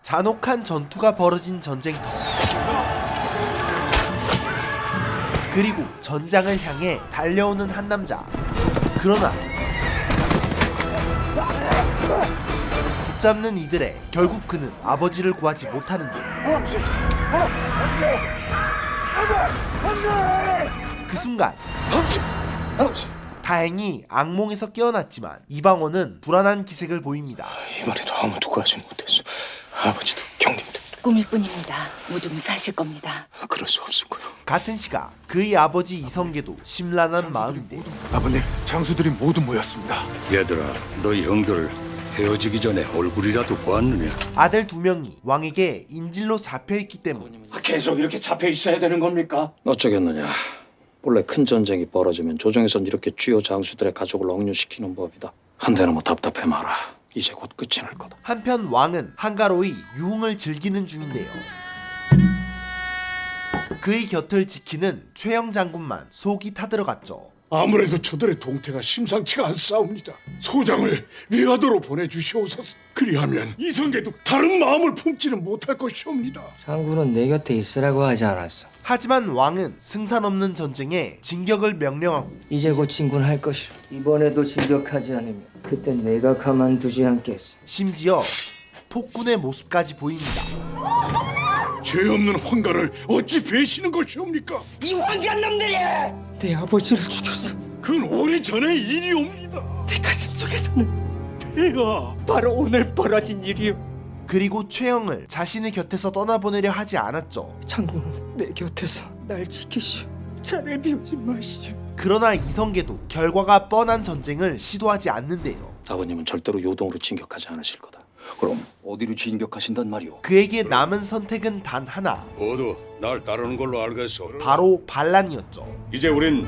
잔혹한 전투가 벌어진 전쟁터. 그리고 전장을 향해 달려오는 한 남자. 그러나 붙잡는 이들에 결국 그는 아버지를 구하지 못하는데, 그 순간 다행히 악몽에서 깨어났지만 이방원은 불안한 기색을 보입니다. 이번에도 아무도 구하지 못했어. 아버지도 경님도. 꿈일 뿐입니다. 모두 무사하실 겁니다. 그럴 수 없을 거요. 같은 시각 그의 아버지 이성계도 심란한 마음인데, 아버님, 장수들이 모두 모였습니다. 얘들아, 너희 형들 헤어지기 전에 얼굴이라도 보았느냐? 아들 2명이 왕에게 인질로 잡혀있기 때문 계속 이렇게 잡혀 있어야 되는 겁니까? 어쩌겠느냐. 원래 큰 전쟁이 벌어지면 조정에선 이렇게 주요 장수들의 가족을 억류시키는 법이다. 한데는 뭐 답답해 마라. 이제 곧 끝이 날 거다. 한편 왕은 한가로이 유흥을 즐기는 중인데요. 그의 곁을 지키는 최영 장군만 속이 타들어갔죠. 아무래도 저들의 동태가 심상치가 않사옵니다. 소장을 위화도로 보내주시옵소서. 그리하면 이성계도 다른 마음을 품지는 못할 것이옵니다. 장군은 내 곁에 있으라고 하지 않았어. 하지만 왕은 승산 없는 전쟁에 진격을 명령하고 이제 곧 진군할 것이라. 이번에도 진격하지 않으면 그땐 내가 가만두지 않겠어. 심지어 폭군의 모습까지 보입니다. 죄 없는 황가를 어찌 배시는 것이옵니까? 내 아버지를 죽였어. 그건 오래전의 일이옵니다. 내 가슴 속에서는 폐하, 바로 오늘 벌어진 일이요. 그리고 최영을 자신의 곁에서 떠나보내려 하지 않았죠. 장군은 내 곁에서 날 지키시오. 자를 비우지 마시오. 그러나 이성계도 결과가 뻔한 전쟁을 시도하지 않는데요. 아버님은 절대로 요동으로 진격하지 않으실 거다. 그럼 어디로 진격하신단 말이오? 그에게 남은 선택은 단 하나, 모두 날 따르는 걸로 알겠어. 바로 반란이었죠. 이제 우린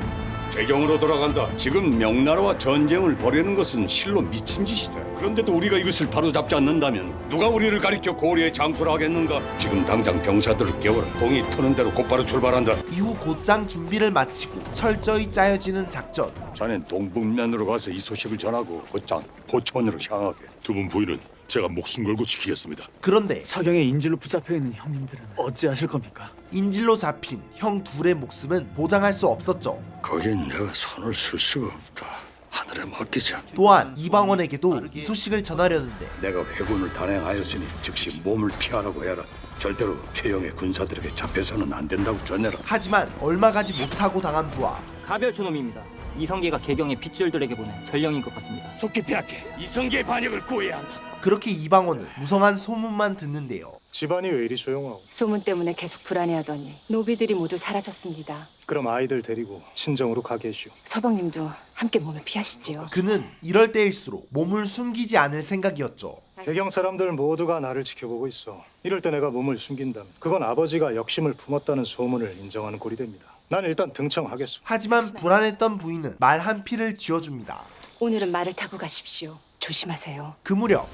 재경으로 돌아간다. 지금 명나라와 전쟁을 벌이는 것은 실로 미친 짓이다. 그런데도 우리가 이것을 바로잡지 않는다면 누가 우리를 가리켜 고리에 장수를 하겠는가? 지금 당장 병사들을 깨워라. 동이 트는 대로 곧바로 출발한다. 이후 곧장 준비를 마치고 철저히 짜여지는 작전. 자넨 동북면으로 가서 이 소식을 전하고 곧장 포천으로 향하게. 두 분 부인은 제가 목숨 걸고 지키겠습니다. 그런데 서경에 인질로 붙잡혀 있는 형님들은 어찌하실 겁니까? 인질로 잡힌 형 둘의 목숨은 보장할 수 없었죠. 거긴 내가 손을 쓸 수가 없다. 하늘에 맡기자. 또한 이방원에게도 이 소식을 전하려는데 내가 회군을 단행하였으니 즉시 몸을 피하라고 해라. 절대로 최영의 군사들에게 잡혀서는 안 된다고 전해라. 하지만 얼마 가지 못하고 당한 부하. 가별초놈입니다. 이성계가 개경의 빗줄들에게 보낸 전령인 것 같습니다. 속히 빼앗게 이성계의 반역을 구해야 한다. 그렇게 이방원은 무성한 소문만 듣는데요. 집안이 왜 이리 조용하고? 소문 때문에 계속 불안해하더니 노비들이 모두 사라졌습니다. 그럼 아이들 데리고 친정으로 가 계시오. 서방님도 함께 몸을 피하시지요. 그는 이럴 때일수록 몸을 숨기지 않을 생각이었죠. 개경 사람들 모두가 나를 지켜보고 있어. 이럴 때 내가 몸을 숨긴다면 그건 아버지가 역심을 품었다는 소문을 인정하는 꼴이 됩니다. 난 일단 등청하겠소. 하지만 불안했던 부인은 말 한 피를 쥐어줍니다. 오늘은 말을 타고 가십시오. 조심하세요. 그 무렵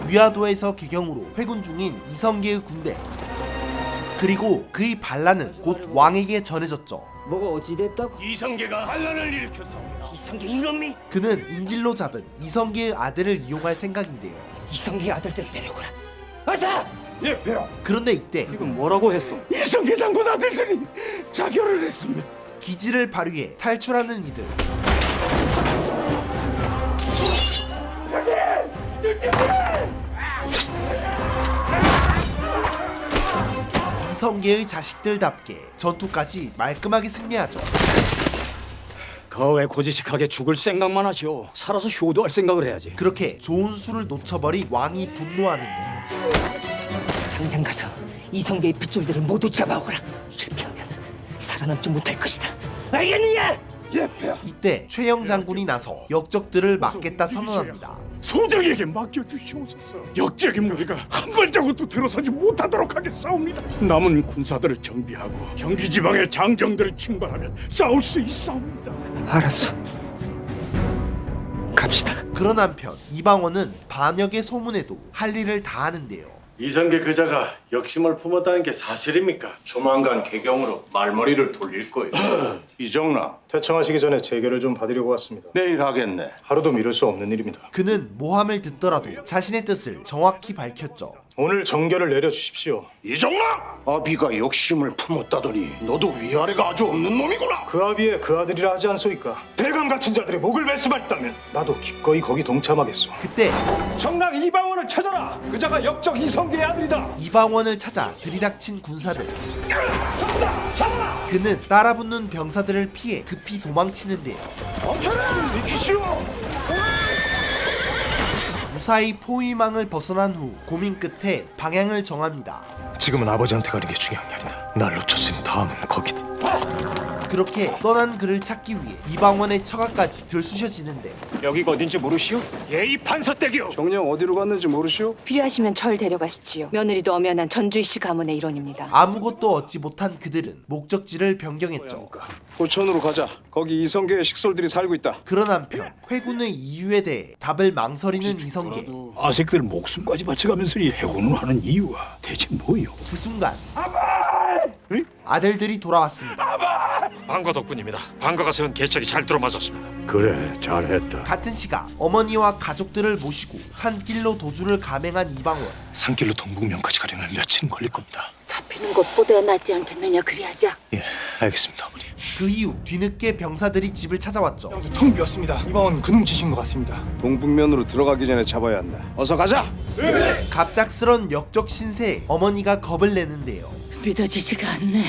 위화도에서 개경으로 회군 중인 이성계의 군대, 그리고 그의 반란은 곧 왕에게 전해졌죠. 뭐가 어찌됐다고? 이성계가 반란을 일으켰습니다. 이성계 이놈이 그는 인질로 잡은 이성계의 아들을 이용할 생각인데요. 이성계 아들들을 데려오라. 어서! 예, 폐하. 그런데 이때 지금 뭐라고 했어? 이성계 장군 아들들이 자결을 했습니다. 기지를 발휘해 탈출하는 이들. 이성계의 자식들답게 전투까지 말끔하게 승리하죠. 거왜 고지식하게 죽을 생각만 하시오. 살아서 효도할 생각을 해야지. 그렇게 좋은 수를 놓쳐버린 왕이 분노하는데, 당장 가서 이성계의 빗줄들을 모두 잡아오거라. 실패하면 살아남지 못할 것이다. 알겠느냐? 예, 폐하. 이때 최영 장군이 나서 역적들을 막겠다 선언합니다. 소장에게 맡겨주시옵소서. 역적인 무리가 한 발자국도 들어서지 못하도록 하겠사옵니다. 남은 군사들을 정비하고 경기 지방의 장정들을 칭발하면 싸울 수 있사옵니다. 알았어. 갑시다. 그런 한편 이방원은 반역의 소문에도 할 일을 다 하는데요. 이성계 그자가 역심을 품었다는 게 사실입니까? 조만간 개경으로 말머리를 돌릴 거예요. 이정라, 퇴청하시기 전에 재결을 좀 받으려고 왔습니다. 내일 하겠네. 하루도 미룰 수 없는 일입니다. 그는 모함을 듣더라도 자신의 뜻을 정확히 밝혔죠. 오늘 정결을 내려주십시오. 이정라! 아비가 욕심을 품었다더니 너도 위아래가 아주 없는 놈이구나. 그 아비의 그 아들이라 하지 않소이까. 대감 같은 자들의 목을 맬 수만 있다면 나도 기꺼이 거기 동참하겠소. 그때 정랑 이방원을 찾아라. 그자가 역적 이성계의 아들이다. 이방원을 찾아 들이닥친 군사들. 그는 따라붙는 병사들을 피해 급히 도망치는데요. 무사히 포위망을 벗어난 후 고민 끝에 방향을 정합니다. 지금은 아버지한테 가는 게 중요한 게 아니다. 날 놓쳤으니 다음은 거기다. 그렇게 떠난 그를 찾기 위해 이방원의 처가까지 들쑤셔지는데 여기가 어딘지 모르시오? 예의 판서댁이오. 정령 어디로 갔는지 모르시오? 필요하시면 절 데려가시지요. 며느리도 엄연한 전주이씨 가문의 일원입니다. 아무것도 얻지 못한 그들은 목적지를 변경했죠. 포천으로 가자. 거기 이성계의 식솔들이 살고 있다. 그런 한편 회군의 이유에 대해 답을 망설이는 이성계. 아색들 목숨까지 바쳐가면서 이 해군을 하는 이유가 대체 뭐요? 그 순간 아들들이 돌아왔습니다. 방거 덕분입니다. 방거가 세운 계책이 잘 들어맞았습니다. 그래, 잘했다. 같은 시각 어머니와 가족들을 모시고 산길로 도주를 감행한 이방원. 산길로 동북면까지 가려면 며칠은 걸릴 겁니다. 잡히는 것보다 낫지 않겠느냐 그리하자. 예, 알겠습니다, 어머니. 그 이후 뒤늦게 병사들이 집을 찾아왔죠. 텅 비었습니다. 이방원 그놈 짓인 것 같습니다. 동북면으로 들어가기 전에 잡아야 한다. 어서 가자. 갑작스런 역적 신세에 어머니가 겁을 내는데요. 믿어지지가 않네.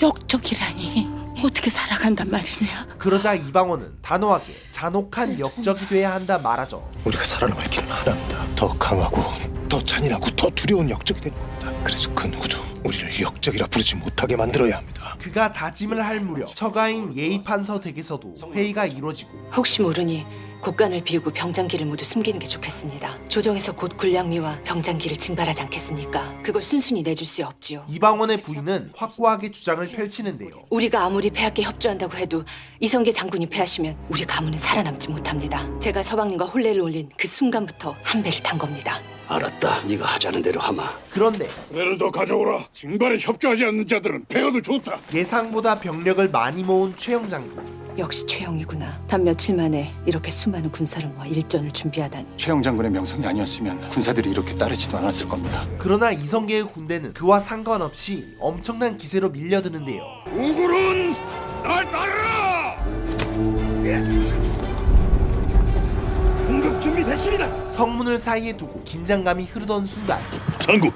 역적이라니 어떻게 살아간단 말이냐. 그러자 이방원은 단호하게 잔혹한 역적이 돼야 한다 말하죠. 우리가 살아남을 길은 하나입니다. 더 강하고 더 잔인하고 더 두려운 역적이 되는 겁니다. 그래서 그 누구도 우리를 역적이라 부르지 못하게 만들어야 합니다. 그가 다짐을 할 무렵 처가인 예의판서 댁에서도 회의가 이루어지고 혹시 모르니 곳간을 비우고 병장기를 모두 숨기는 게 좋겠습니다. 조정에서 곧 군량미와 병장기를 징발하지 않겠습니까? 그걸 순순히 내줄 수 없지요. 이방원의 부인은 확고하게 주장을 펼치는데요. 우리가 아무리 패하게 협조한다고 해도 이성계 장군이 패하시면 우리 가문은 살아남지 못합니다. 제가 서방님과 혼례를 올린 그 순간부터 한 배를 탄 겁니다. 알았다. 네가 하자는 대로 하마. 그런데 그래를 더 가져오라. 징발에 협조하지 않는 자들은 패어도 좋다. 예상보다 병력을 많이 모은 최영 장군. 역시 최영이구나. 단 며칠 만에 이렇게 수많은 군사를 모아 일전을 준비하다니. 최영 장군의 명성이 아니었으면 군사들이 이렇게 따르지도 않았을 겁니다. 그러나 이성계의 군대는 그와 상관없이 엄청난 기세로 밀려드는데요. 우굴은 날 따르라. 공격 준비 됐습니다. 성문을 사이에 두고 긴장감이 흐르던 순간 장군,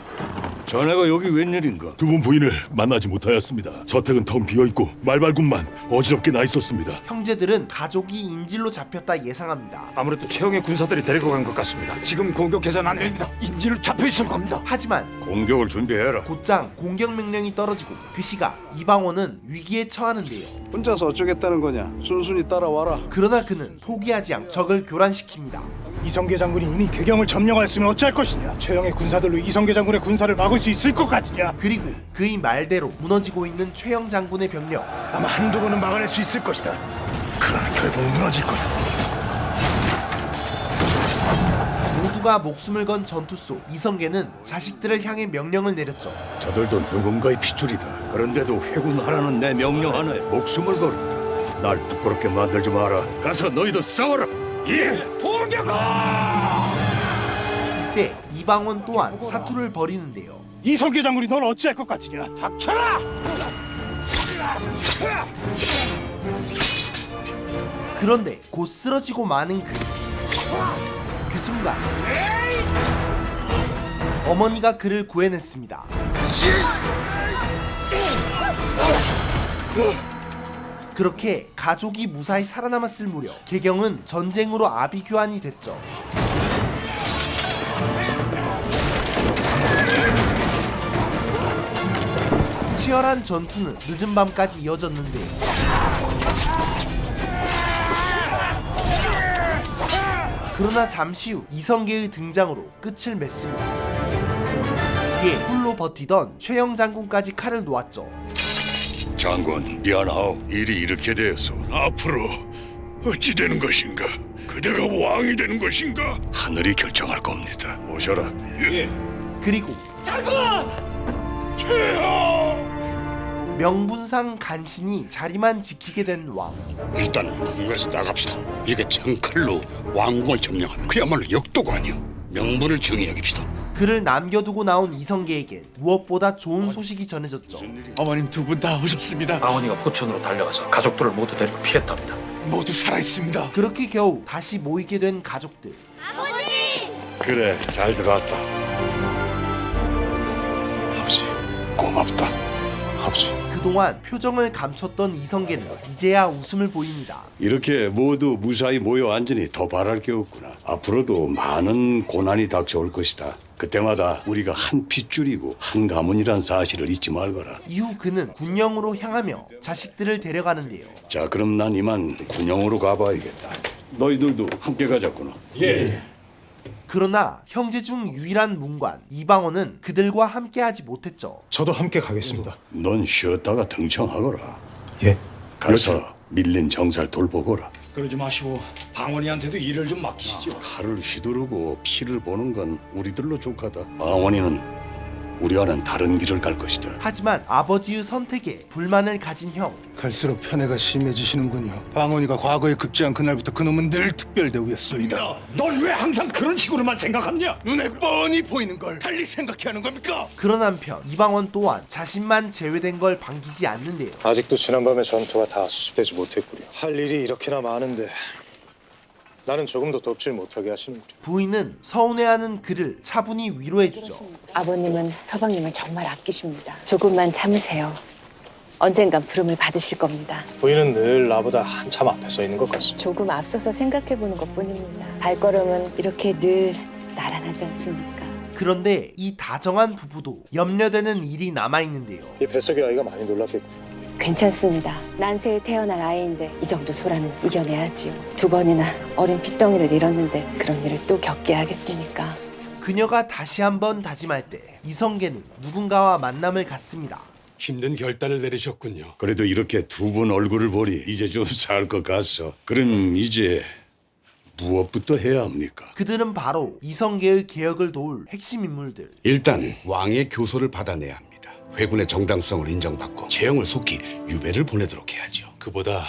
자네가 여기 웬일인가? 두 분 부인을 만나지 못하였습니다. 저택은 텅 비어있고 말발굽만 어지럽게 나 있었습니다. 형제들은 가족이 인질로 잡혔다 예상합니다. 아무래도 최영의 군사들이 데리고 간 것 같습니다. 지금 공격 계산 안 됩니다. 인질로 잡혀 있을 겁니다. 하지만 공격을 준비해라. 곧장 공격 명령이 떨어지고 그 시각 이방원은 위기에 처하는데요. 혼자서 어쩌겠다는 거냐? 순순히 따라와라. 그러나 그는 포기하지 않고 적을 교란시킵니다. 이성계 장군이 이미 개경을 점령하였으면 어찌할 것이냐? 최영의 군사들로 이성계 장군의 군사를 막을 수 있을 것 같으냐? 그리고 그의 말대로 무너지고 있는 최영 장군의 병력. 아마 한두 번은 막아낼 수 있을 것이다. 그러나 결국 무너질 거다. 모두가 목숨을 건 전투 속 이성계는 자식들을 향해 명령을 내렸죠. 저들도 누군가의 핏줄이다. 그런데도 회군하라는 내 명령 하나에 목숨을 걸었다. 날 부끄럽게 만들지 마라. 가서 너희도 싸워라. 예, 돌격아! 이때 이방원 또한 사투를 벌이는데요. 이성계 장군이 넌 어찌할 것 같으냐? 닥쳐라! 그런데 곧 쓰러지고 마는 그 순간 어머니가 그를 구해냈습니다. 그렇게 가족이 무사히 살아남았을 무렵 개경은 전쟁으로 아비규환이 됐죠. 치열한 전투는 늦은 밤까지 이어졌는데요. 그러나 잠시 후 이성계의 등장으로 끝을 맺습니다. 이에 홀로 버티던 최영 장군까지 칼을 놓았죠. 장군, 미안하오. 일이 이렇게 되어서 앞으로 어찌 되는 것인가? 그대가 왕이 되는 것인가? 하늘이 결정할 겁니다. 오셔라. 예. 그리고 명분상 간신히 자리만 지키게 된 왕. 일단 궁에서 나갑시다. 이게 창칼로 왕궁을 점령하는 그야말로 역도가 아니오. 명분을 중히 여깁시다. 그를 남겨두고 나온 이성계에겐 무엇보다 좋은 소식이 전해졌죠. 어머님 두 분 다 오셨습니다. 방언이가 포천으로 달려가서 가족들을 모두 데리고 피했답니다. 모두 살아있습니다. 그렇게 겨우 다시 모이게 된 가족들. 그래, 잘 들어왔다. 아버지, 고맙다. 아버지. 그동안 표정을 감췄던 이성계는 이제야 웃음을 보입니다. 이렇게 모두 무사히 모여 앉으니 더 바랄 게 없구나. 앞으로도 많은 고난이 닥쳐올 것이다. 그때마다 우리가 한 핏줄이고 한 가문이란 사실을 잊지 말거라. 이후 그는 군영으로 향하며 자식들을 데려가는데요. 자, 그럼 난 이만 군영으로 가봐야겠다. 너희들도 함께 가자꾸나. 그러나 형제 중 유일한 문관 이방원은 그들과 함께하지 못했죠. 저도 함께 가겠습니다. 넌 쉬었다가 등청하거라. 예. 가서 밀린 정살 돌보거라. 그러지 마시고 방언이한테도 일을 좀 맡기시죠. 칼을 휘두르고 피를 보는 건 우리들로 족하다. 방언이는 우리와는 다른 길을 갈 것이다. 하지만 아버지의 선택에 불만을 가진 형. 갈수록 편애가 심해지시는군요. 방언이가 과거에 급제한 그날부터 그놈은 늘 특별대우였습니다. 넌 왜 항상 그런 식으로만 생각하느냐? 눈에 뻔히 보이는 걸 달리 생각해 하는 겁니까? 그런 한편 이방원 또한 자신만 제외된 걸 반기지 않는데요. 아직도 지난밤의 전투가 다 수습되지 못했구려. 할 일이 이렇게나 많은데 나는 조금도 돕질 못하게 하시는구려. 부인은 서운해하는 그를 차분히 위로해주죠. 아버님은 서방님을 정말 아끼십니다. 조금만 참으세요. 언젠간 부름을 받으실 겁니다. 부인은 늘 나보다 한참 앞에 서 있는 것 같습니다. 조금 앞서서 생각해보는 것뿐입니다. 발걸음은 이렇게 늘 나란하지 않습니까? 그런데 이 다정한 부부도 염려되는 일이 남아있는데요. 이 뱃속의 아이가 많이 놀랐겠군요. 괜찮습니다. 난세에 태어날 아이인데 이 정도 소란은 이겨내야지요. 2번이나 어린 핏덩이를 잃었는데 그런 일을 또 겪게 하겠습니까? 그녀가 다시 한번 다짐할 때 이성계는 누군가와 만남을 갖습니다. 힘든 결단을 내리셨군요. 그래도 이렇게 두 분 얼굴을 보니 이제 좀 살 것 같소. 그럼 이제 무엇부터 해야 합니까? 그들은 바로 이성계의 개혁을 도울 핵심 인물들. 일단 왕의 교서를 받아내야 합니다. 회군의 정당성을 인정받고 재형을 속히 유배를 보내도록 해야죠. 그보다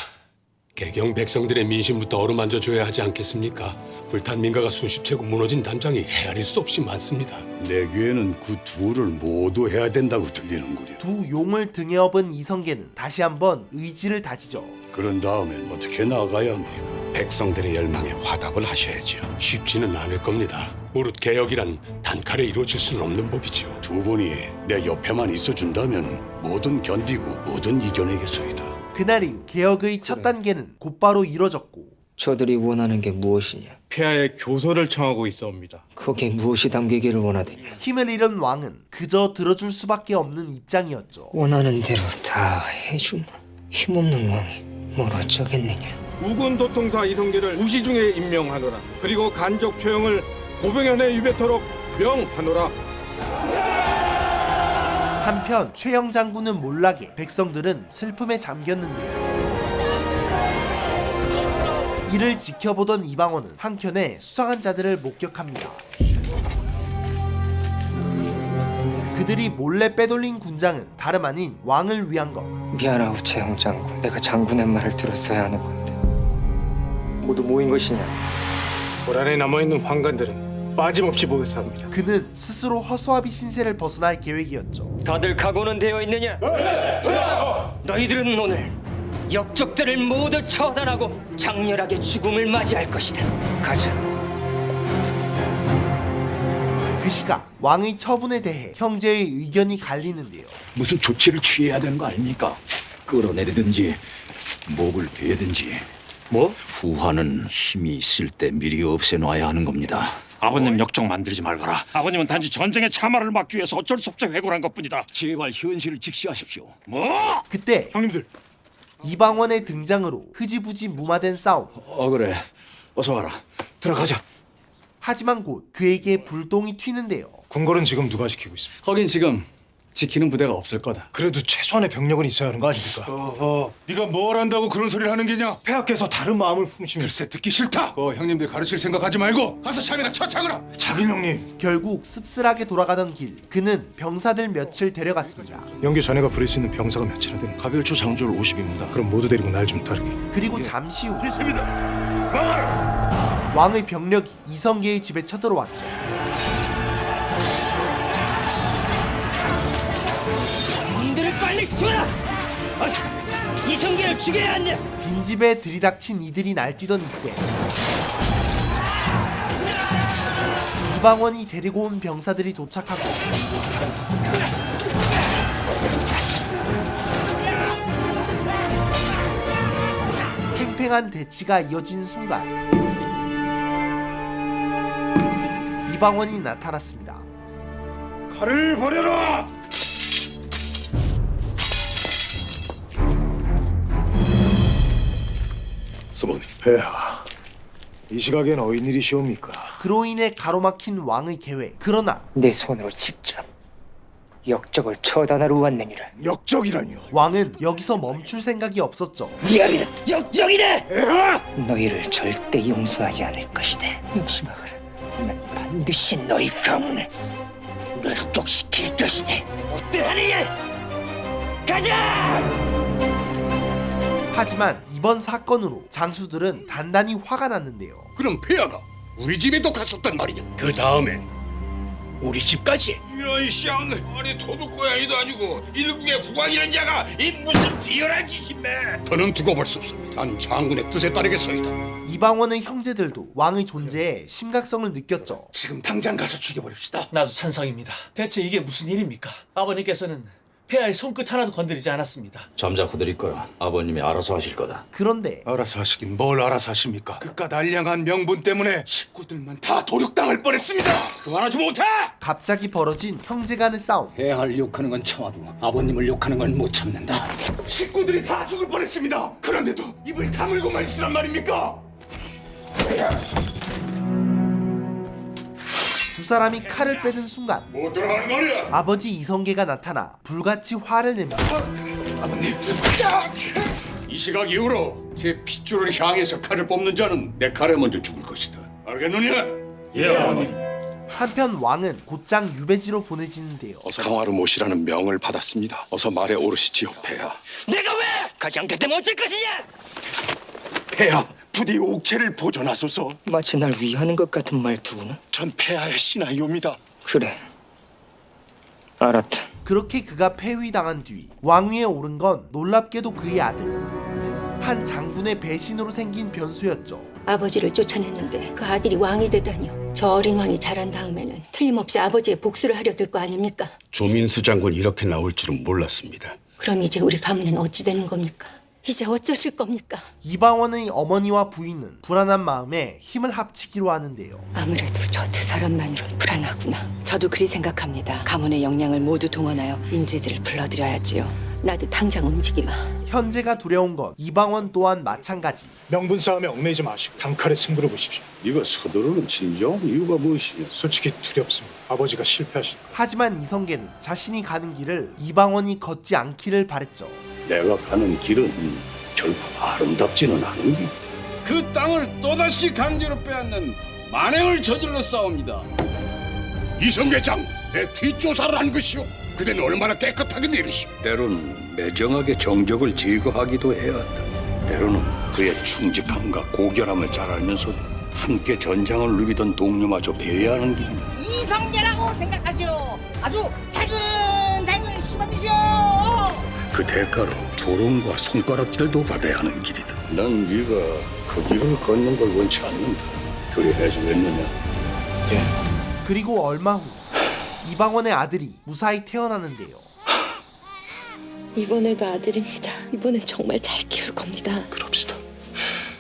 개경 백성들의 민심부터 어루만져 줘야 하지 않겠습니까? 불탄 민가가 수십 채고 무너진 담장이 헤아릴 수 없이 많습니다. 내 귀에는 그 둘을 모두 해야 된다고 들리는구려. 두 용을 등에 업은 이성계는 다시 한번 의지를 다지죠. 그런 다음엔 어떻게 나가야 합니까? 백성들의 열망에 화답을 하셔야죠. 쉽지는 않을 겁니다. 무릇 개혁이란 단칼에 이루어질 수는 없는 법이죠. 두 분이 내 옆에만 있어준다면 뭐든 견디고 뭐든 이겨내겠소이다. 그날 이후 개혁의 첫 단계는 곧바로 이뤄졌고 저들이 원하는 게 무엇이냐? 폐하의 교서를 청하고 있사옵니다. 거기에 무엇이 담기기를 원하더냐? 힘을 잃은 왕은 그저 들어줄 수밖에 없는 입장이었죠. 원하는 대로 다 해주마. 힘없는 왕이 뭘 어쩌겠느냐? 우군 도통사 이성계를 무시 중에 임명하노라. 그리고 간적 최영을 고병현에 유배토록 명하노라. 한편 최영 장군은 몰락에 백성들은 슬픔에 잠겼는데요. 이를 지켜보던 이방원은 한켠에 수상한 자들을 목격합니다. 그들이 몰래 빼돌린 군장은 다름 아닌 왕을 위한 것. 미안하오 최영 장군. 내가 장군의 말을 들었어야 하는 건데. 모두 모인 것이냐? 볼 안에 남아있는 황관들은 빠짐없이 보겠사옵니다. 그는 스스로 허수아비 신세를 벗어날 계획이었죠. 다들 각오는 되어 있느냐? 너희들은 오늘 역적들을 모두 처단하고 장렬하게 죽음을 맞이할 것이다. 가자. 그 시각 왕의 처분에 대해 형제의 의견이 갈리는데요. 무슨 조치를 취해야 되는 거 아닙니까? 끌어내리든지 목을 베든지. 뭐? 후화는 힘이 있을 때 미리 없애놔야 하는 겁니다. 아버님 역적 만들지 말거라. 아버님은 단지 전쟁의 참화를 막기 위해서 어쩔 수 없이 회고한 것뿐이다. 제발 현실을 직시하십시오. 그때 형님들, 이방원의 등장으로 흐지부지 무마된 싸움. 그래. 어서 와라. 들어가자. 하지만 곧 그에게 불똥이 튀는데요. 궁궐은 지금 누가 지키고 있습니까? 거긴 지금 지키는 부대가 없을 거다. 그래도 최소한의 병력은 있어야 하는 거 아닙니까? 네가 뭘 안다고 그런 소리를 하는 게냐? 폐하께서 다른 마음을 품으시면 글쎄 듣기 싫다. 형님들 가르칠 생각하지 말고 가서 참이나 처창으라. 작은 형님. 결국 씁쓸하게 돌아가던 길, 그는 병사들 며칠 데려갔습니다. 연기 전해가 부릴 수 있는 병사가 몇이나 되는? 가별초 장졸 50입니다. 그럼 모두 데리고 날 좀 따르게. 그리고 잠시 후 왕의 병력이 이성계의 집에 쳐들어왔죠. 놈들을 빨리 죽여라! 어서 이성계를 죽여야 한다! 빈집에 들이닥친 이들이 날뛰던 이때 이방원이 데리고 온 병사들이 도착하고 팽팽한 대치가 이어진 순간 이방원이 나타났습니다. 칼을 버려라. 서방님. 폐하. 이 시각엔 어인일이시옵니까? 그로 인해 가로막힌 왕의 계획. 그러나 내 손으로 직접 역적을 처단하러 왔느니라. 역적이라뇨. 왕은 여기서 멈출 생각이 없었죠. 미아리는 역적이네! 너희를 절대 용서하지 않을 것이다. 조심하거라. 난 반드시 너희 가문을 멸족시킬 것이다. 어떠하느냐? 가자! 하지만 이번 사건으로 장수들은 단단히 화가 났는데요. 그럼 폐하가 우리 집에도 갔었단 말이냐? 그 다음엔 우리 집까지. 이런 쌍 아니 도둑고양이도 아니고 일국의 국왕이란 자가 이 무슨 비열한 짓인데. 더는 두고 볼 수 없습니다. 단 장군의 뜻에 따르겠소이다. 이방원의 형제들도 왕의 존재에 심각성을 느꼈죠. 지금 당장 가서 죽여버립시다. 나도 찬성입니다. 대체 이게 무슨 일입니까? 아버님께서는 폐하의 손끝 하나도 건드리지 않았습니다. 잠자코 드릴 거야. 아버님이 알아서 하실 거다. 그런데 알아서 하시긴 뭘 알아서 하십니까? 그깟 알량한 명분 때문에 식구들만 다 도륙당할 뻔했습니다. 그만하지 못해! 갑자기 벌어진 형제 간의 싸움. 폐하를 욕하는 건 참아도 아버님을 욕하는 건 못 참는다. 식구들이 다 죽을 뻔했습니다. 그런데도 입을 다물고만 있으란 말입니까? 두 사람이 칼을 빼든 순간 뭐 들어가는 말이야? 아버지 이성계가 나타나 불같이 화를 냅니다. 아버님. 이 시각 이후로 제 핏줄을 향해서 칼을 뽑는 자는 내 칼에 먼저 죽을 것이다. 알겠느냐? 예, 아버님. 한편 왕은 곧장 유배지로 보내지는데요. 어서 강화로 모시라는 명을 받았습니다. 어서 말에 오르시지요, 폐하. 내가 왜 가지 않겠다면 어쩔 것이냐? 폐하, 부디 옥체를 보존하소서. 마치 날 위하는 것 같은 말투구나. 전 폐하의 신하이옵니다. 그래, 알았다. 그렇게 그가 폐위당한 뒤 왕위에 오른 건 놀랍게도 그의 아들 한 장군의 배신으로 생긴 변수였죠. 아버지를 쫓아냈는데 그 아들이 왕이 되다니요. 저 어린 왕이 자란 다음에는 틀림없이 아버지의 복수를 하려 들 거 아닙니까? 조민수 장군 이렇게 나올 줄은 몰랐습니다. 그럼 이제 우리 가문은 어찌 되는 겁니까? 이제 어쩌실 겁니까? 이방원의 어머니와 부인은 불안한 마음에 힘을 합치기로 하는데요. 아무래도 저 두 사람만으론 불안하구나. 저도 그리 생각합니다. 가문의 역량을 모두 동원하여 인재들을 불러들여야지요. 나도 당장 움직이마. 현재가 두려운 것 이방원 또한 마찬가지. 명분 싸움에 얽매이지 마시고 단칼에 승부를 보십시오. 네가 서두르는 진정 이유가 무엇이냐? 솔직히 두렵습니다. 아버지가 실패하실 거. 하지만 이성계는 자신이 가는 길을 이방원이 걷지 않기를 바랬죠. 내가 가는 길은 결코 아름답지는 않은 길. 그 땅을 또다시 강제로 빼앗는 만행을 저질러 싸웁니다. 이성계장, 내 뒷조사를 한 것이오. 그대는 얼마나 깨끗하게 내리시오. 때론 매정하게 정적을 제거하기도 해야 한다. 때로는 그의 충직함과 고결함을 잘 알면서도 함께 전장을 누비던 동료마저 배회하는 길이다. 이성계라고 생각하죠. 아주 잘근잘근 씹어드시오. 그 대가로 조롱과 손가락질도 받아야 하는 길이다. 난 네가 그 길을 걷는 걸 원치 않는다. 그리 해주겠느냐? 그리고 얼마 후 이방원의 아들이 무사히 태어나는데요. 이번에도 아들입니다. 이번엔 정말 잘 키울 겁니다. 그럽시다.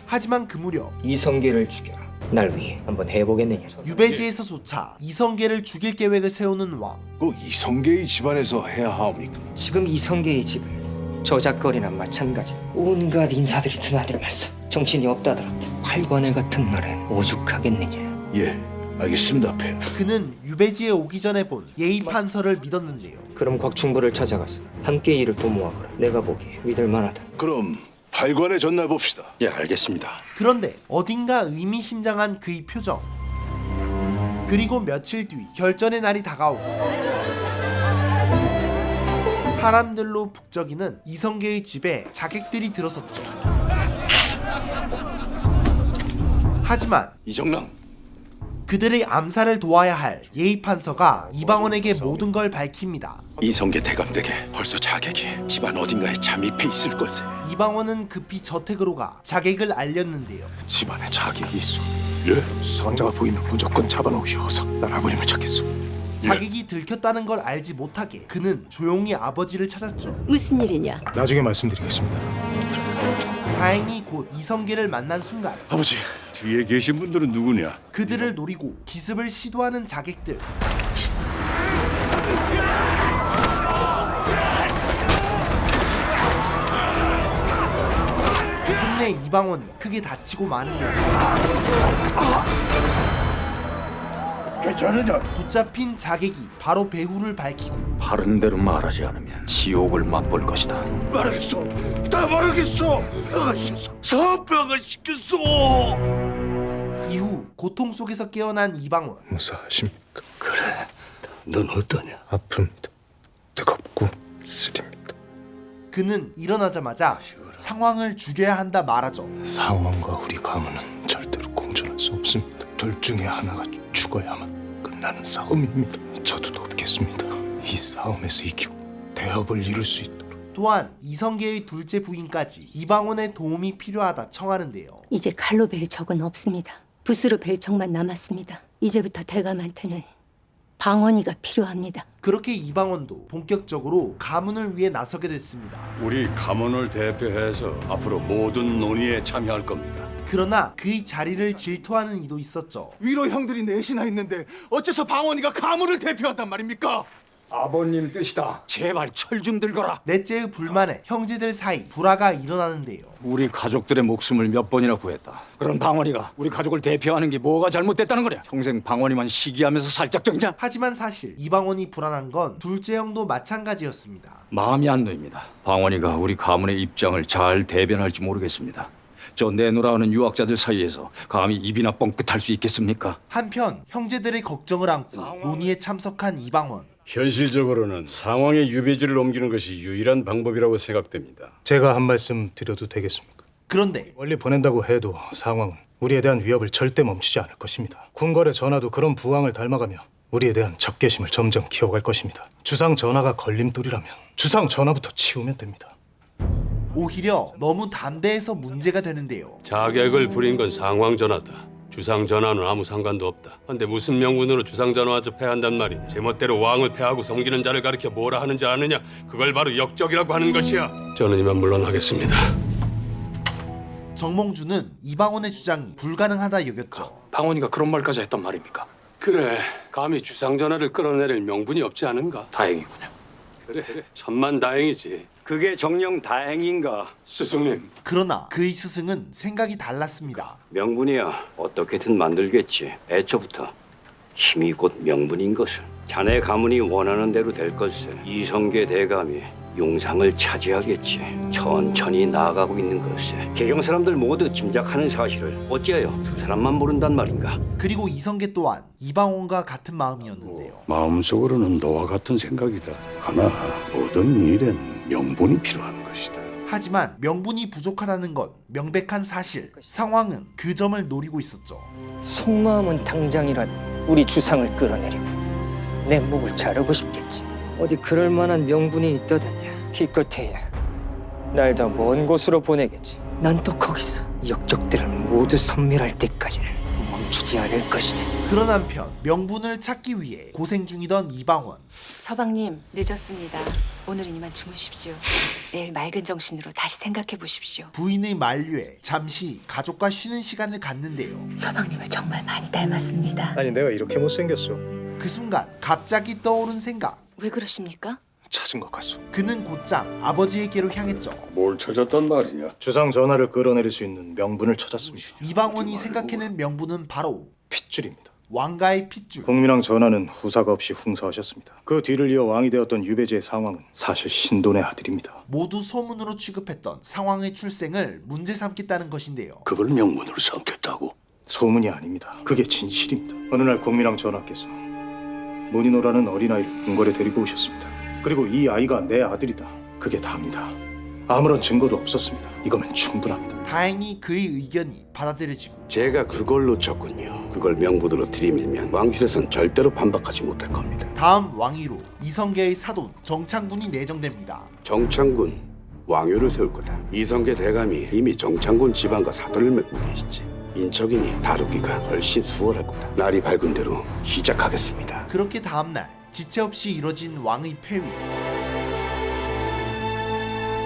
하지만 그 무렵 이성계를 죽여라. 날 위해 한번 해보겠느냐? 유배지에서조차 이성계를 죽일 계획을 세우는 왕. 그 이성계의 집안에서 해야 하옵니까? 지금 이성계의 집을 저작거리나 마찬가지다. 온갖 인사들이 드나들면서 정신이 없다 들었다. 활관을 같은 날엔 오죽하겠느냐? 예, 알겠습니다, 폐하. 그는 유배지에 오기 전에 본 예의 판서를 믿었는데요. 그럼 곽충부를 찾아가서 함께 일을 도모하거라. 내가 보기에 믿을 만하다. 그럼 발관의 전날 봅시다. 예, 알겠습니다. 그런데 어딘가 의미심장한 그의 표정. 그리고 며칠 뒤 결전의 날이 다가오고 사람들로 북적이는 이성계의 집에 자객들이 들어섰죠. 하지만 이정랑, 그들의 암살을 도와야 할 예의 판서가 이방원에게 모든 걸 밝힙니다. 이성계 대감댁에 벌써 자객이 집안 어딘가에 잠입해 있을 걸세. 이방원은 급히 저택으로 가 자객을 알렸는데요. 집안에 자객이 있어. 예? 수상자가 보이면 무조건 잡아놓으셔서 날 아버님을 찾겠소. 자객이 들켰다는 걸 알지 못하게 그는 조용히 아버지를 찾았죠. 무슨 일이냐? 나중에 말씀드리겠습니다. 다행히 곧 이성계를 만난 순간 아버지, 뒤에 계신 분들은 누구냐? 그들을 노리고 기습을 시도하는 자객들. 끝내 이방원이 크게 다치고 마는데요. 괜찮으냐? 붙잡힌 자객이 바로 배후를 밝히고 바른 대로 말하지 않으면 지옥을 맛볼 것이다. 말하겠소. 다 말하겠소. 뼈가 시켰어. 사뼈가 시켰어. 이후 고통 속에서 깨어난 이방원. 무사하십니까? 그래. 넌 어떠냐? 아픕니다. 뜨겁고 쓰립니다. 그는 일어나자마자 상황을 죽여야 한다 말하죠. 상황과 우리 가문은 절대로 공존할 수 없습니다. 둘 중에 하나가 죽어야만 끝나는 싸움입니다. 저도 돕겠습니다. 이 싸움에서 이기고 대업을 이룰 수 있도록. 또한 이성계의 둘째 부인까지 이방원의 도움이 필요하다 청하는데요. 이제 칼로 벨 적은 없습니다. 붓으로 벨 적만 남았습니다. 이제부터 대감한테는 방언이가 필요합니다. 그렇게 이방원도 본격적으로 가문을 위해 나서게 됐습니다. 우리 가문을 대표해서 앞으로 모든 논의에 참여할 겁니다. 그러나 그의 자리를 질투하는 이도 있었죠. 위로 형들이 넷이나 있는데 어째서 방언이가 가문을 대표한단 말입니까? 아버님 뜻이다. 제발 철 좀 들거라. 넷째의 불만에 형제들 사이 불화가 일어나는데요. 우리 가족들의 목숨을 몇 번이나 구했다. 그런 방언이가 우리 가족을 대표하는 게 뭐가 잘못됐다는 거냐? 평생 방언이만 시기하면서 살짝 정냐? 하지만 사실 이방원이 불안한 건 둘째 형도 마찬가지였습니다. 마음이 안 놓입니다. 방언이가 우리 가문의 입장을 잘 대변할지 모르겠습니다. 저 내노라하는 유학자들 사이에서 감히 입이나 뻥끗할 수 있겠습니까? 한편 형제들의 걱정을 안고 논의에 참석한 이방원. 현실적으로는 상황의 유배지를 옮기는 것이 유일한 방법이라고 생각됩니다. 제가 한 말씀 드려도 되겠습니까? 그런데 멀리 보낸다고 해도 상황은 우리에 대한 위협을 절대 멈추지 않을 것입니다. 궁궐의 전하도 그런 부왕을 닮아가며 우리에 대한 적개심을 점점 키워갈 것입니다. 주상 전하가 걸림돌이라면 주상 전하부터 치우면 됩니다. 오히려 너무 담대해서 문제가 되는데요. 자객을 부린 건 상황전하다. 주상전하는 아무 상관도 없다. 근데 무슨 명분으로 주상전하마저 패한단 말이냐. 제멋대로 왕을 패하고 섬기는 자를 가리켜 뭐라 하는지 아느냐. 그걸 바로 역적이라고 하는 것이야. 저는 이만 물러나겠습니다. 정몽주는 이방원의 주장이 불가능하다 여겼죠. 방언이가 그런 말까지 했단 말입니까? 그래, 감히 주상전하를 끌어내릴 명분이 없지 않은가? 다행이군요. 그래, 천만다행이지. 그게 정녕 다행인가? 스승님, 그러나 그의 스승은 생각이 달랐습니다. 명분이야 어떻게든 만들겠지. 애초부터 힘이 곧 명분인 것을. 자네 가문이 원하는 대로 될 걸세. 이성계 대감이 용상을 차지하겠지. 천천히 나아가고 있는 걸세. 개경 사람들 모두 짐작하는 사실을 어찌하여 두 사람만 모른단 말인가? 그리고 이성계 또한 이방원과 같은 마음이었는데요. 마음속으로는 너와 같은 생각이다. 하나 모든 일엔 명분이 필요한 것이다. 하지만 명분이 부족하다는 건 명백한 사실. 상황은 그 점을 노리고 있었죠. 속마음은 당장이라도 우리 주상을 끌어내리고 내 목을 자르고 싶겠지. 어디 그럴 만한 명분이 있다더냐. 기껏해야 날 더 먼 곳으로 보내겠지. 난 또 거기서 역적들을 모두 섬멸할 때까지는 멈추지 않을 것이다. 그런 한편 명분을 찾기 위해 고생 중이던 이방원. 서방님 늦었습니다. 오늘은 이만 주무십시오. 내일 맑은 정신으로 다시 생각해 보십시오. 부인의 만류에 잠시 가족과 쉬는 시간을 갖는데요. 서방님을 정말 많이 닮았습니다. 아니 내가 이렇게 못생겼어. 그 순간 갑자기 떠오른 생각. 왜 그러십니까? 찾은 것 같소. 그는 곧장 아버지에게로 향했죠. 뭘 찾았단 말이냐? 주상 전하를 끌어내릴 수 있는 명분을 찾았습니다. 이방원이 생각해낸 명분은 바로 핏줄입니다. 왕가의 핏줄. 공민왕 전하는 후사가 없이 흉사하셨습니다. 그 뒤를 이어 왕이 되었던 유배지의 상왕은 사실 신돈의 아들입니다. 모두 소문으로 취급했던 상황의 출생을 문제 삼겠다는 것인데요. 그걸 명분으로 삼겠다고? 소문이 아닙니다. 그게 진실입니다. 어느 날 공민왕 전하께서 문인호라는 어린아이를 궁궐에 데리고 오셨습니다. 그리고 이 아이가 내 아들이다. 그게 다입니다. 아무런 증거도 없었습니다. 이거면 충분합니다. 다행히 그의 의견이 받아들여지고 제가 그걸로 쳤군요. 그걸 명분으로 들이밀면 왕실에선 절대로 반박하지 못할 겁니다. 다음 왕위로 이성계의 사돈 정창군이 내정됩니다. 정창군 왕위를 세울 거다. 이성계 대감이 이미 정창군 집안과 사돈을 맺고 계시지. 인척이니 다루기가 훨씬 수월할 거다. 날이 밝은 대로 시작하겠습니다. 그렇게 다음날 지체 없이 이뤄진 왕의 폐위.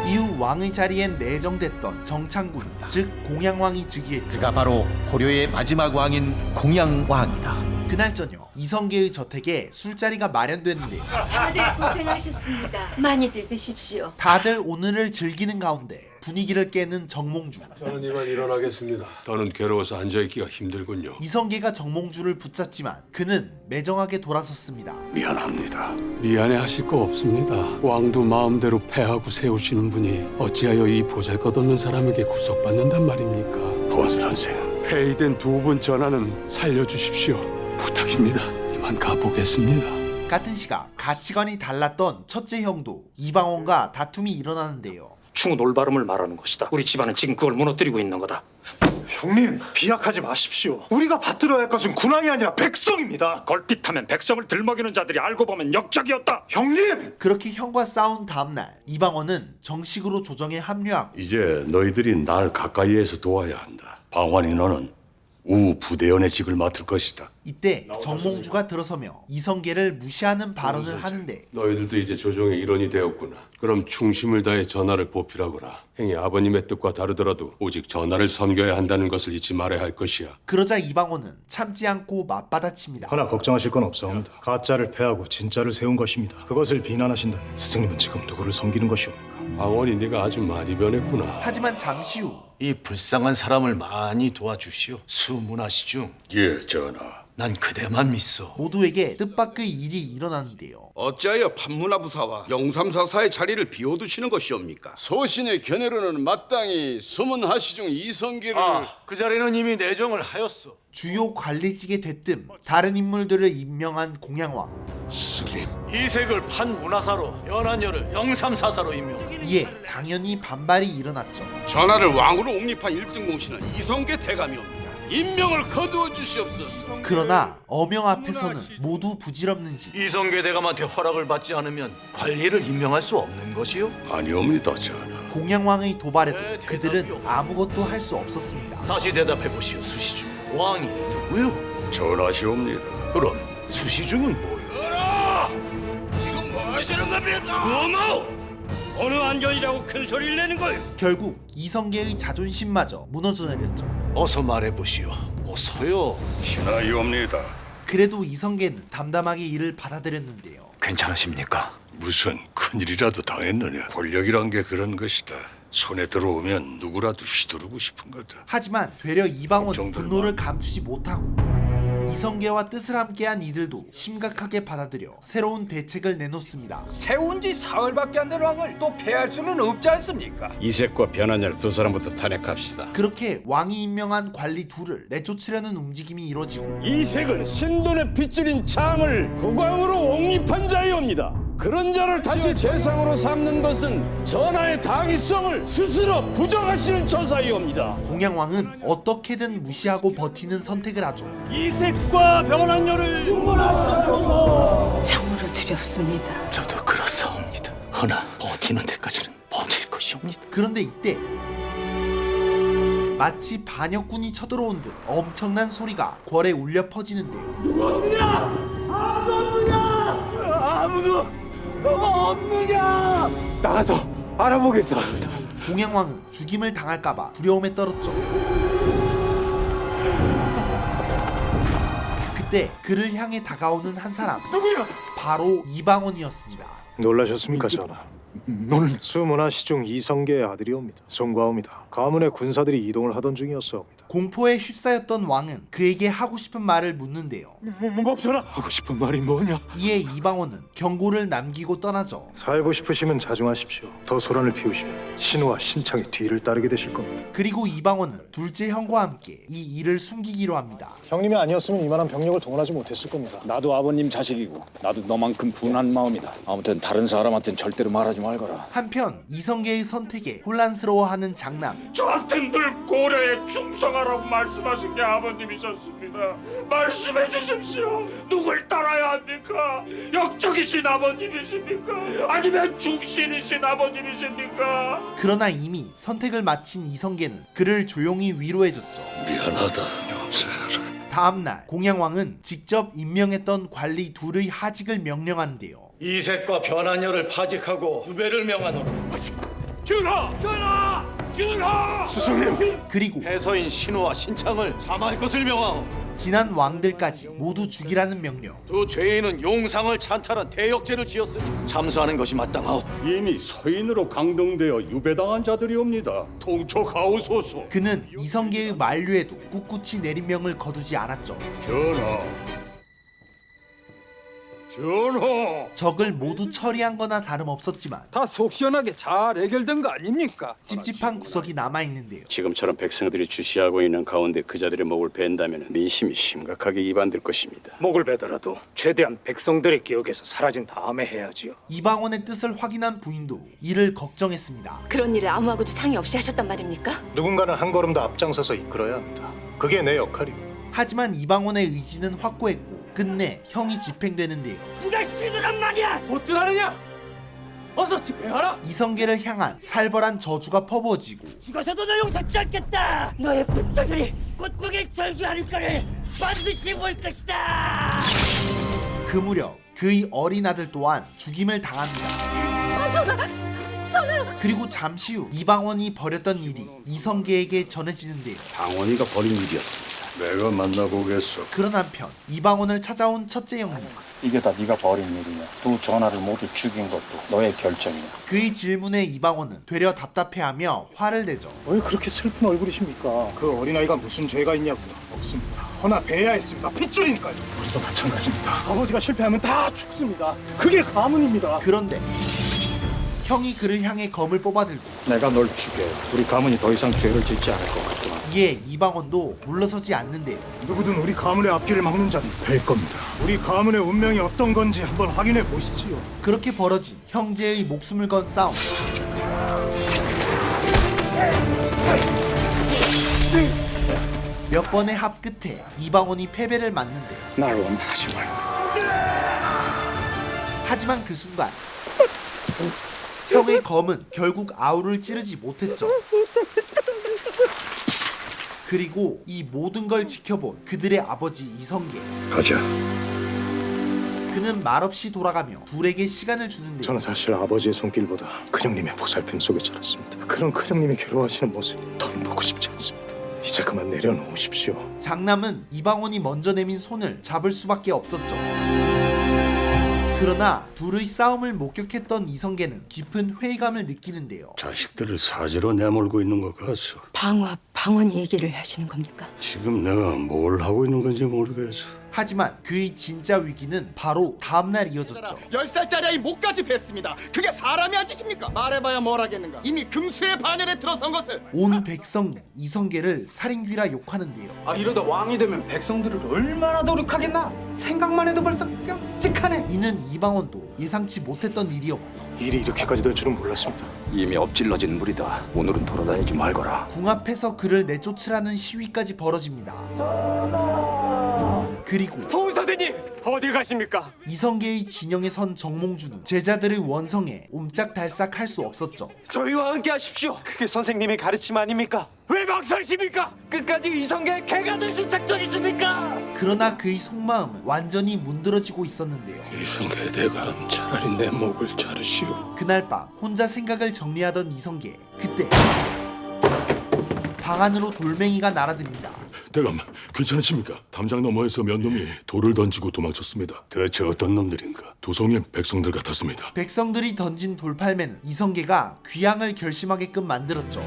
이후 왕의 자리엔 내정됐던 정창군, 즉 공양왕이 즉위했죠. 그가 바로 고려의 마지막 왕인 공양왕이다. 그날 저녁 이성계의 저택에 술자리가 마련됐는데 다들 고생하셨습니다. 많이들 드십시오. 다들 오늘을 즐기는 가운데 분위기를 깨는 정몽주. 저는 이만 일어나겠습니다. 더는 괴로워서 앉아있기가 힘들군요. 이성계가 정몽주를 붙잡지만 그는 매정하게 돌아섰습니다. 미안합니다. 미안해하실 거 없습니다. 왕도 마음대로 패하고 세우시는 분이 어찌하여 이 보잘것없는 사람에게 구속받는단 말입니까? 본 선생, 폐위된 두 분 전하는 살려주십시오. 부탁입니다. 이만 가보겠습니다. 같은 시각 가치관이 달랐던 첫째 형도 이방원과 다툼이 일어나는데요. 충은 올바름을 말하는 것이다. 우리 집안은 지금 그걸 무너뜨리고 있는 거다. 형님, 비약하지 마십시오. 우리가 받들어야 할 것은 군왕이 아니라 백성입니다. 걸핏하면 백성을 들먹이는 자들이 알고 보면 역적이었다. 형님! 그렇게 형과 싸운 다음날 이방원은 정식으로 조정에 합류하고 이제 너희들이 날 가까이에서 도와야 한다. 방환이 너는 우 부대원의 직을 맡을 것이다. 이때 정몽주가 들어서며 이성계를 무시하는 발언을 하는데 너희들도 이제 조정의 일원이 되었구나. 그럼 충심을 다해 전하를 보필하거라. 행이 아버님의 뜻과 다르더라도 오직 전하를 섬겨야 한다는 것을 잊지 말아야 할 것이야. 그러자 이방원은 참지 않고 맞받아칩니다. 하나 걱정하실 건 없사옵니다. 가짜를 패하고 진짜를 세운 것입니다. 그것을 비난하신다면 스승님은 지금 누구를 섬기는 것이옵니까? 방원이 네가 아주 많이 변했구나. 하지만 잠시 후 이 불쌍한 사람을 많이 도와주시오. 수문하시중. 예, 전하. 난 그대만 믿소. 모두에게 뜻밖의 일이 일어나는데요. 어찌하여 판문화부사와 영삼사사의 자리를 비워두시는 것이옵니까? 소신의 견해로는 마땅히 수문하시중 이성계를 그 자리는 이미 내정을 하였소. 주요 관리직에 대뜸 다른 인물들을 임명한 공양왕. 스님, 이색을 판문화사로, 연한여를 영삼사사로 임명. 이에 당연히 반발이 일어났죠. 전하를 왕으로 옹립한 1등 공신은 이성계 대감이옵니다. 임명을 거두어 주시옵소서. 그러나 어명 앞에서는 모두 부질없는지 이성계 대감한테 허락을 받지 않으면 관리를 임명할 수 없는 것이요? 아니옵니다, 전하. 공양왕의 도발에도 그들은 아무것도 할 수 없었습니다. 다시 대답해 보시오, 수시중. 왕이 누구요? 전하시옵니다. 그럼 수시중은 뭐요? 지금 뭐 하시는 겁니까? 어머! 어느 안견이라고 큰 소리를 내는 거요? 결국 이성계의 자존심마저 무너져 내렸죠. 어서 말해 보시오. 어서요. 신하이옵니다. 그래도 이성계는 담담하게 이를 받아들였는데요. 괜찮으십니까? 무슨 큰일이라도 당했느냐? 권력이란 게 그런 것이다. 손에 들어오면 누구라도 휘두르고 싶은 거다. 하지만 되려 이방원은 걱정들 분노를 감추지 못하고 이성계와 뜻을 함께한 이들도 심각하게 받아들여 새로운 대책을 내놓습니다. 세운 지 사흘밖에 안 된 왕을 또 폐할 수는 없지 않습니까? 이색과 변한열 두 사람부터 탄핵합시다. 그렇게 왕이 임명한 관리 둘을 내쫓으려는 움직임이 이루어지고 이색은 신돈의 핏줄인 창을 국왕으로 옹립한 자이옵니다. 그런 자를 다시 재상으로 삼는 것은 전하의 당위성을 스스로 부정하시는 처사이옵니다. 공양왕은 어떻게든 무시하고 버티는 선택을 하죠. 이색과 변한열을 참으로 두렵습니다. 저도 그렇사옵니다. 허나 버티는 데까지는 버틸 것이옵니다. 그런데 이때 마치 반역군이 쳐들어온 듯 엄청난 소리가 궐에 울려 퍼지는데요. 나가서 알아보겠습니다. 공양왕은 죽임을 당할까봐 두려움에 떨었죠. 그때 그를 향해 다가오는 한 사람. 누구야? 바로 이방원이었습니다. 놀라셨습니까, 전하? 너는 수문화 시중 이성계의 아들이옵니다. 송과옵니다. 가문의 군사들이 이동을 하던 중이었사옵니다. 공포에 휩싸였던 왕은 그에게 하고 싶은 말을 묻는데요. 멈춰라. 하고 싶은 말이 뭐냐? 이에 이방원은 경고를 남기고 떠나죠. 살고 싶으시면 자중하십시오. 더 소란을 피우시면 신우와 신창의 뒤를 따르게 되실 겁니다. 그리고 이방원은 둘째 형과 함께 이 일을 숨기기로 합니다. 형님이 아니었으면 이만한 병력을 동원하지 못했을 겁니다. 나도 아버님 자식이고 나도 너만큼 분한 마음이다. 아무튼 다른 사람한테는 절대로 말하지 말거라. 한편 이성계의 선택에 혼란스러워하는 장남. 저한테 늘 고려에 충성하라고 말씀하신 게 아버님이셨습니다. 말씀해 주십시오. 누굴 따라야 합니까? 역적이신 아버님이십니까? 아니면 중신이신 아버님이십니까? 그러나 이미 선택을 마친 이성계는 그를 조용히 위로해줬죠. 미안하다, 용서해라. 다음날 공양왕은 직접 임명했던 관리 둘의 하직을 명령하는데요. 이색과 변한녀를 파직하고 후배를 명하노라. 전하! 전하! 전하! 스승님! 그리고 해서인 신우와 신창을 참할 것을 명하오. 지난 왕들까지 모두 죽이라는 명령. 두 죄인은 용상을 찬탈한 대역죄를 지었으니 참수하는 것이 마땅하오. 이미 서인으로 강등되어 유배당한 자들이옵니다. 통촉하오소서. 그는 이성계의 만류에도 꿋꿋이 내린 명을 거두지 않았죠. 전하. 전하. 적을 모두 처리한 거나 다름없었지만 다 속 시원하게 잘 해결된 거 아닙니까? 찝찝한 구석이 남아있는데요. 지금처럼 백성들이 주시하고 있는 가운데 그자들의 목을 벤다면 민심이 심각하게 이반될 것입니다. 목을 베더라도 최대한 백성들의 기억에서 사라진 다음에 해야지요. 이방원의 뜻을 확인한 부인도 이를 걱정했습니다. 그런 일을 아무하고도 상의 없이 하셨단 말입니까? 누군가는 한 걸음 더 앞장서서 이끌어야 합니다. 그게 내 역할이오. 하지만 이방원의 의지는 확고했고 끝내 형이 집행되는데요. 누가 시드란 말이야? 못 들어하느냐? 어서 집행하라. 이성계를 향한 살벌한 저주가 퍼부어지고 죽어서도 너 용서치 않겠다. 너의 분자들이 꽃국에 절규하는 거를 반드시 볼 것이다. 그 무렵 그의 어린 아들 또한 죽임을 당합니다. 그리고 잠시 후 이방원이 벌였던 일이 이성계에게 전해지는데요. 방원이가 벌인 일이었습니다. 내가 만나보겠어. 그런 한편 이방원을 찾아온 첫째 형님. 이게 다 네가 벌인 일이냐? 두 전하를 모두 죽인 것도 너의 결정이야. 그의 질문에 이방원은 되려 답답해하며 화를 내죠. 왜 그렇게 슬픈 얼굴이십니까? 그 어린아이가 무슨 죄가 있냐고요? 없습니다. 허나 배야했습니다. 핏줄이니까요. 우리도 마찬가지입니다. 아버지가 실패하면 다 죽습니다. 그게 가문입니다. 그런데 형이 그를 향해 검을 뽑아들고 내가 널 죽여. 우리 가문이 더 이상 죄를 짓지 않을 것 같구나. 이에 이방원도 물러서지 않는데요. 누구든 우리 가문의 앞길을 막는 자는 될 겁니다. 우리 가문의 운명이 어떤 건지 한번 확인해 보시지요. 그렇게 벌어진 형제의 목숨을 건 싸움. 몇 번의 합 끝에 이방원이 패배를 맞는데 날 원망하지 말고. 하지만 그 순간 형의 검은 결국 아우를 찌르지 못했죠. 그리고 이 모든 걸 지켜본 그들의 아버지 이성계. 가자. 그는 말없이 돌아가며 둘에게 시간을 주는데 저는 사실 아버지의 손길보다 큰형님의 보살핌 속에 자랐습니다. 그런 큰형님이 괴로워하시는 모습 더 보고 싶지 않습니다. 이제 그만 내려놓으십시오. 장남은 이방원이 먼저 내민 손을 잡을 수밖에 없었죠. 그러나 둘의 싸움을 목격했던 이성계는 깊은 회의감을 느끼는데요. 자식들을 사지로 내몰고 있는 것 같소. 방원 얘기를 하시는 겁니까? 지금 내가 뭘 하고 있는 건지 모르겠어. 하지만 그의 진짜 위기는 바로 다음날 이어졌죠. 10살짜리 아이 목까지 뱄습니다. 그게 사람이 한 짓입니까? 말해봐야 뭘 하겠는가. 이미 금수의 반열에 들어선 것을. 온 백성이 이성계를 살인귀라 욕하는데요. 아 이러다 왕이 되면 백성들을 얼마나 노력하겠나. 생각만 해도 벌써 끔찍하네. 이는 이방원도 예상치 못했던 일이었고 일이 이렇게까지 될 줄은 몰랐습니다. 이미 엎질러진 물이다. 오늘은 돌아다니지 말거라. 궁 앞에서 그를 내쫓으라는 시위까지 벌어집니다. 그리고 도훈 선생님 어딜 가십니까? 이성계의 진영에 선 정몽주는 제자들의 원성에 옴짝달싹 할 수 없었죠. 저희와 함께 하십시오. 그게 선생님의 가르침 아닙니까? 왜 망설이십니까? 끝까지 이성계 개가 되실 작정이십니까? 그러나 그의 속마음은 완전히 문드러지고 있었는데요. 이성계 대감, 차라리 내 목을 자르시오. 그날 밤 혼자 생각을 정리하던 이성계. 그때 방 안으로 돌멩이가 날아듭니다. 대감, 괜찮으십니까? 담장 너머에서 몇 놈이 돌을 던지고 도망쳤습니다. 대체 어떤 놈들인가? 도성의 백성들 같았습니다. 백성들이 던진 돌팔매는 이성계가 귀향을 결심하게끔 만들었죠.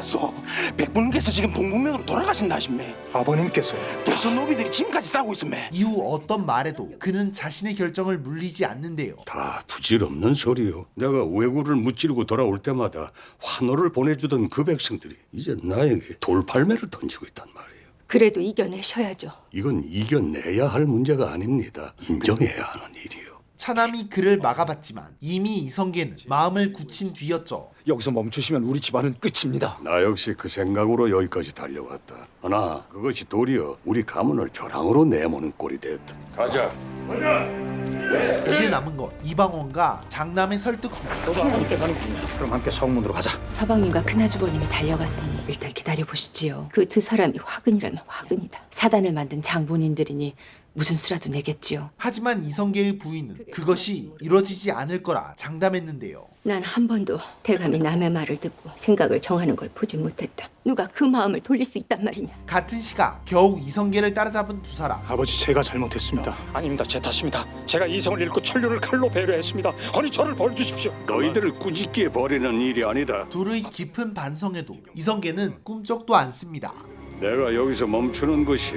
났어. 백분께서 지금 동북면으로 돌아가신다 하신매. 아버님께서요? 대선 노비들이 지금까지 싸우고 있음매. 이후 어떤 말에도 그는 자신의 결정을 물리지 않는데요. 다 부질없는 소리요. 내가 왜구를 무찌르고 돌아올 때마다 환호를 보내주던 그 백성들이 이제 나에게 돌팔매를 던지고 있단 말이에요. 그래도 이겨내셔야죠. 이건 이겨내야 할 문제가 아닙니다. 인정해야 하는 일이요. 차남이 그를 막아봤지만 이미 이성계는 마음을 굳힌 뒤였죠. 여기서 멈추시면 우리 집안은 끝입니다. 나 역시 그 생각으로 여기까지 달려왔다. 하나 그것이 도리어 우리 가문을 벼랑으로 내모는 꼴이 됐다. 가자. 이제 남은 것 이방원과 장남의 설득 후 너도 아버님께 가는군요. 그럼 함께 성문으로 가자. 서방님과 큰아주버님이 달려갔으니 일단 기다려보시지요. 그 두 사람이 화근이라면 화근이다. 사단을 만든 장본인들이니 무슨 수라도 내겠지요. 하지만 이성계의 부인은 그것이 이루어지지 않을 거라 장담했는데요. 난 한 번도 대감이 남의 말을 듣고 생각을 정하는 걸 보지 못했다. 누가 그 마음을 돌릴 수 있단 말이냐. 같은 시각 겨우 이성계를 따라잡은 두 사람. 아버지 제가 잘못했습니다. 아닙니다. 제 탓입니다. 제가 이성을 잃고 천류를 칼로 배려했습니다. 아니 저를 벌 주십시오. 너희들을 꾸짖기에 벌이는 일이 아니다. 둘의 깊은 반성에도 이성계는 꿈쩍도 않습니다. 내가 여기서 멈추는 것이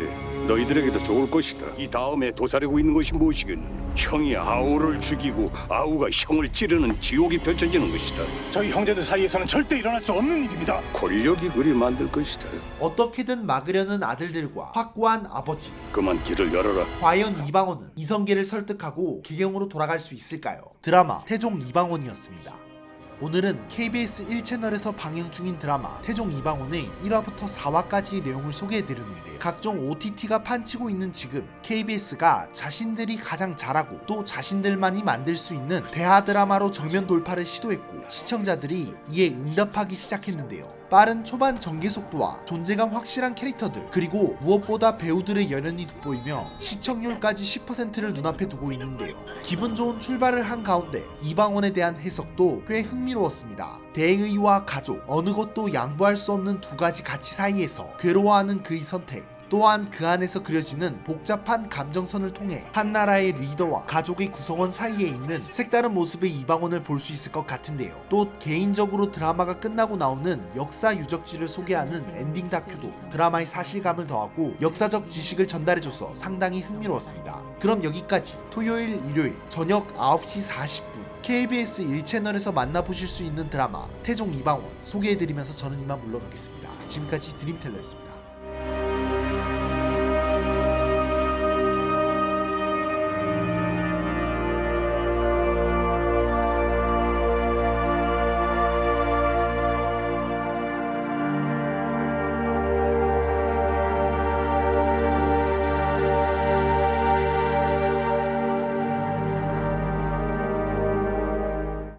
너희들에게도 좋을 것이다. 이 다음에 도사리고 있는 것이 무엇이겠느냐? 형이 아우를 죽이고 아우가 형을 찌르는 지옥이 펼쳐지는 것이다. 저희 형제들 사이에서는 절대 일어날 수 없는 일입니다. 권력이 그리 만들 것이다. 어떻게든 막으려는 아들들과 확고한 아버지. 그만 길을 열어라. 과연 이방원은 이성계를 설득하고 개경으로 돌아갈 수 있을까요? 드라마 태종 이방원이었습니다. 오늘은 KBS 1채널에서 방영 중인 드라마 태종 이방원의 1화부터 4화까지의 내용을 소개해드렸는데 각종 OTT가 판치고 있는 지금 KBS가 자신들이 가장 잘하고 또 자신들만이 만들 수 있는 대하 드라마로 정면 돌파를 시도했고 시청자들이 이에 응답하기 시작했는데요. 빠른 초반 전개 속도와 존재감 확실한 캐릭터들 그리고 무엇보다 배우들의 연연이 돋보이며 시청률까지 10%를 눈앞에 두고 있는데요. 기분 좋은 출발을 한 가운데 이방원에 대한 해석도 꽤 흥미로웠습니다. 대의와 가족 어느 것도 양보할 수 없는 두 가지 가치 사이에서 괴로워하는 그의 선택 또한 그 안에서 그려지는 복잡한 감정선을 통해 한 나라의 리더와 가족의 구성원 사이에 있는 색다른 모습의 이방원을 볼 수 있을 것 같은데요. 또 개인적으로 드라마가 끝나고 나오는 역사 유적지를 소개하는 엔딩 다큐도 드라마의 사실감을 더하고 역사적 지식을 전달해줘서 상당히 흥미로웠습니다. 그럼 여기까지 토요일, 일요일 저녁 9시 40분 KBS 1채널에서 만나보실 수 있는 드라마 태종 이방원 소개해드리면서 저는 이만 물러가겠습니다. 지금까지 드림텔러였습니다.